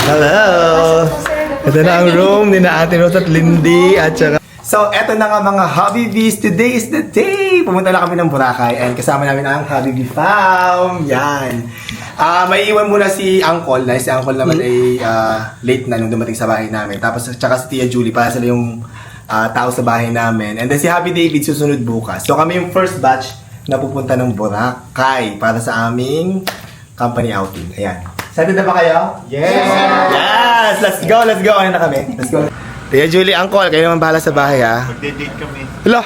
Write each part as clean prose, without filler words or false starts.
Hello! Ito na ang room ni na Ate Rose at Lindy at saka... So, eto na nga mga Habibies. Today is the day! Pumunta na kami ng Boracay and kasama namin ang Habibi Fam. Yan. May iwan muna si Uncle na. Si Uncle naman ay late na nung dumating sa bahay namin. Tapos, tsaka si Tia Julie para sila yung tao sa bahay namin. And then si Happy David susunod bukas. So, kami yung first batch na pupunta ng Boracay para sa aming company outing. Ayan. Excited na ba kayo? Yes! Yes! Let's go! Let's go! Ano na kami? Let's go! Tia Julie, Uncle, kayo naman bahala sa bahay, ha? Magde-date kami. Hello!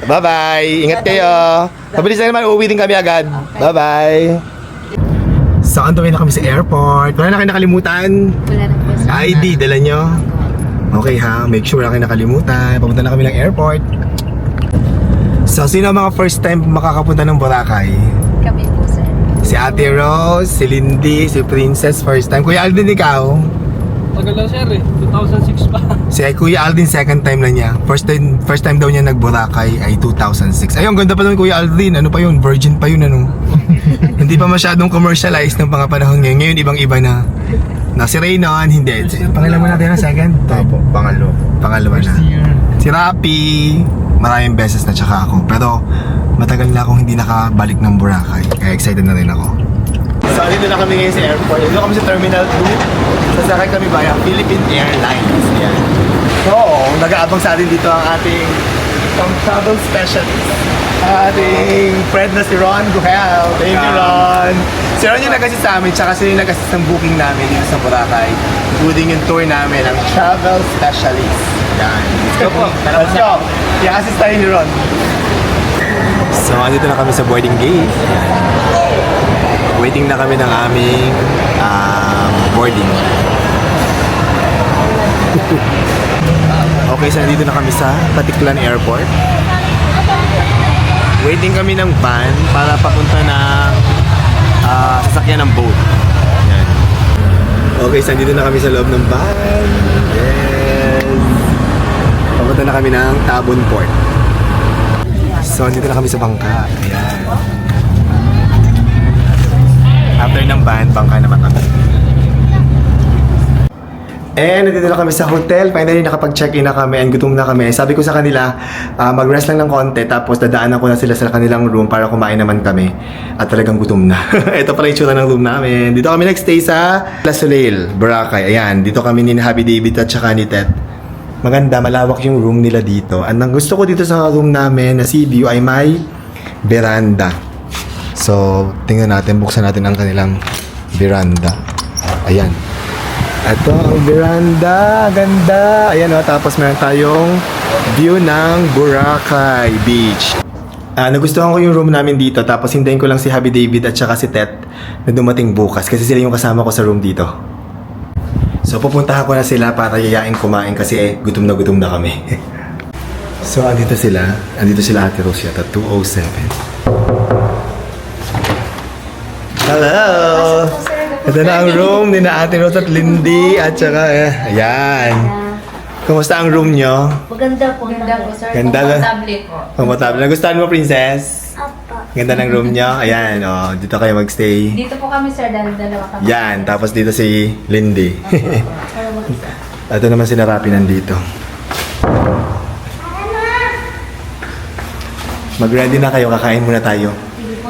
Bye-bye! Ingat kayo! Mabilis na naman, uuwi din kami agad. Bye-bye! So, antuwin na kami sa airport. Wala na kayo nakalimutan? Wala na po. ID, dala nyo? Okay ha, make sure na kayo nakalimutan. Papunta na kami ng airport. So, sino ang mga first time makakapunta ng Boracay? Kami po, sir. Si Ate Rose, si Lindy, si Princess, first time. Kuya Alvin, ikaw? Tagal lang sir eh, 2006 pa. Si Kuya Aldin, second time na niya. First time daw niya nag-Boracay ay 2006. Ay, ang ganda pa naman Kuya Aldin. Ano pa yun? Virgin pa yun, ano? Hindi pa masyadong commercialized ng mga panahon ngayon. Ngayon, ibang-iba na. Na si Raynon, hindi. Pangalan mo natin na second? Opo, Pangalawa na. Si Rapi, maraming beses na tsaka ako. Pero matagal na akong hindi nakabalik ng Boracay. Kaya excited na rin ako. So, dito na kami ngayon sa airport. Dito kami sa Terminal 2. Sasakay kami via Philippine Airlines. Yan. So, nag-aabang sa atin dito ang ating travel specialist. Ating friend na si Ron Guhel. Thank you, Ron. Si Ron yung nag-assist sa amin, tsaka sila yung nag-assist ng booking namin dito sa Boracay. Including yung tour namin, ang travel specialist. Yan. Let's go po. Let's go. I-assist tayo ni Ron. So, andito na kami sa boarding gate. Waiting na kami ng aming boarding. Okay, so nandito na kami sa Patiklan Airport. Waiting kami ng van para papunta ng sasakyan ng boat. Yan. Okay, so nandito na kami sa loob ng van. Yes! Papunta na kami ng Tabon Port. So, nandito na kami sa bangka. Ayan. After ng van, bangka naman kami. And nandito na kami sa hotel. Finally, nakapag-check-in na kami and gutom na kami. Sabi ko sa kanila, mag-rest lang ng konti tapos dadaanan ko na sila sa kanilang room para kumain naman kami. At talagang gutom na. Ito pala yung tsura ng room namin. Dito kami nag-stay sa La Soleil, Boracay. Ayan, dito kami ni Happy David at saka ni Tet. Maganda, malawak yung room nila dito. Ang gusto ko dito sa room namin na sea view ay may veranda. So, tingnan natin, buksan natin ang kanilang veranda. Ayan. Ito ang veranda. Ganda. Ayan o. Tapos meron tayong view ng Boracay Beach. Nagustuhan ko yung room namin dito. Tapos hintayin ko lang si Happy David at saka si Tet na dumating bukas. Kasi sila yung kasama ko sa room dito. So, pupuntahan ko na sila para yayain kumain kasi gutom na kami. So, andito sila. Andito sila Ate Rose yata. 207. Hello! Ito na ang room ni na Ate Rose at Lindy at saka ayan. Kumusta ang room nyo? Maganda po. Maganda po, sir. Ganda na. Komportable po. Komportable. Nagustuhan mo, Princess? Ganda ng room nyo. Ayan, dito kayo magstay. Dito po kami, sir, dahil dalawa kami. Yan, tapos dito si Lindy. Ito naman si Narapi nandito. Mag-ready na kayo, kakain muna tayo.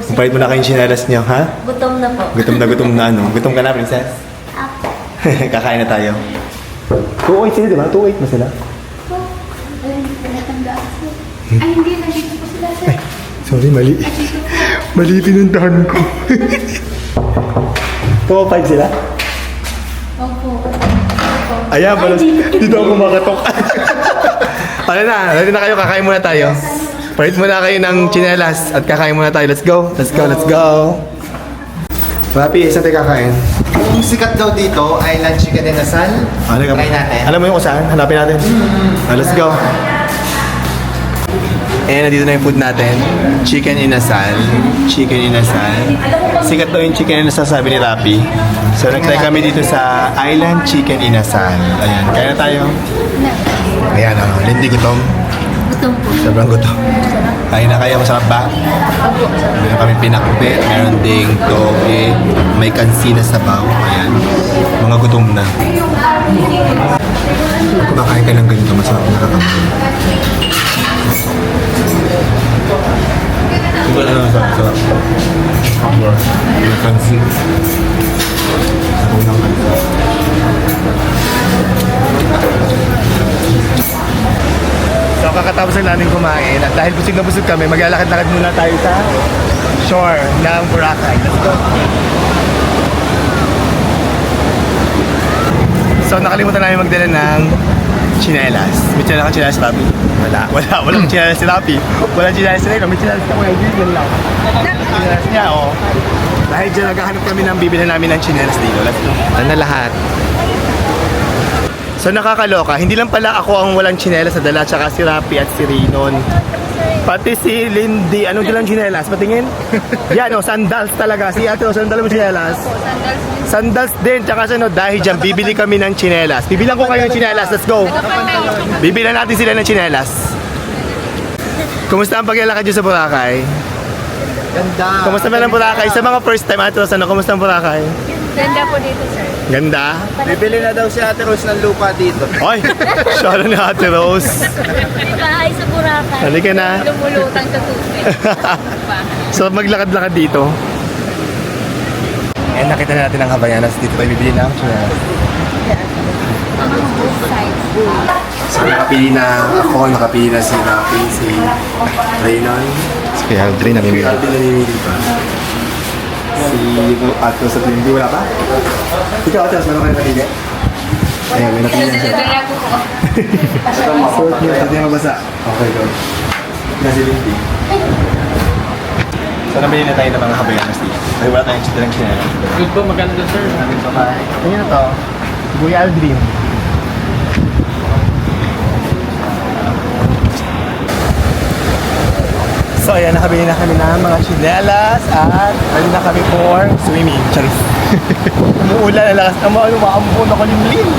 Kumpalit mo na kayong chinelas nyo, ha? Gutom na po. Gutom na ano? Gutom ka na, Princess? Kakain na tayo. 2-8 sila, di ba? 2-8 ba sila? Ay, hindi. Nandito po sila, sir. Sorry, mali. Mali pinuntahan ko. 2-5 sila? Opo. Ayan, balas. Dito ako makatok. Ano na, ready na kayo, kakain muna tayo. Palit muna kayo ng chinelas at kakain muna tayo. Let's go, let's go, let's go. Rapi, saan tayo kakain? Yung sikat daw dito ay lunch chicken and asal. Try natin. Alam mo yung kung saan? Hanapin natin. Let's go. Nandito na yung food natin. Chicken inasal. Chicken inasal. Sikat daw yung chicken inasal, sabi ni Rapi. So, nag-try kami dito sa Island Chicken Inasal. Ayan, kaya na tayo. Ayan, Lindy gutom. Gutom po. Sobrang gutom. Kain na kayo, masarap ba? Meron kami pinakbet, meron ding toge, may kansina sa baw. Ayan, mga Sarap na kakamain. Ito na lang, sarap. Sarap. Yung pansit. Sarap ng pansit. So kakatapos lang namin kumain at dahil busog na busog kami, maglalakad-lakad muna tayo sa shore ng Boracay. Let's go! So nakalimutan namin magdala ng chinelas. May chinelas ka chinelas, Rapi? Walang chinelas si Rapi. Walang chinelas si Reno. May chinelas ka mga yun lang. Chinelas niya, oo. Dahil dyan naghahanap kami ng bibili namin ng chinelas dito. Let's go. Ano na lahat? So nakakaloka, hindi lang pala ako ang walang chinelas sa dala, tsaka si Rapi at si Rinon. Pati si Lindy, anong dalang chinelas? Patingin? Yan o, sandals talaga. Si ate o, sandal mo chinelas? Sandals din, tsaka sa dahil dyan, bibili kami ng chinelas. Bibilang ko kayo ng chinelas, let's go! Bibilan natin sila ng chinelas. Kumusta ang paglalakad dyan sa Boracay? Ganda. Kumusta ba ang Boracay? Sa mga first time, ate Rose, kumusta ang Boracay? Ganda po dito, sir. Ganda? Bibili na daw si Ate Rose ng lupa dito. Oy! Shara ni ate Rose. May bahay sa Boracay. Halika na. Lumulutang sa tubig. So maglakad-lakad dito. Eh, nakita na natin ang Havaianas. Dito tayo bibili ng chinelas. Both sides. So nakapili na ako, nakapili na si Rafi, si Raynon. Si Kuya Aldrin, namimili. Si Aldrin namimili pa. Si Ato sa Lindy, wala pa? Ikaw, Atos, meron kayo napili? Ayun, may napili na siya. Suot niya, pati mabasa. Okay, go. Yan si Lindy. So nabili na tayo ng mga Havaianas dito. Ay, wala tayong chinelas. Good po, maganda sir. Ito pa. Ayun na to. Kuya Aldrin. So ayan, nakabili na kami ng mga chinelas at ready na kami for swimming. Charis. Umuulan na lakas. Umaambon ako limlim.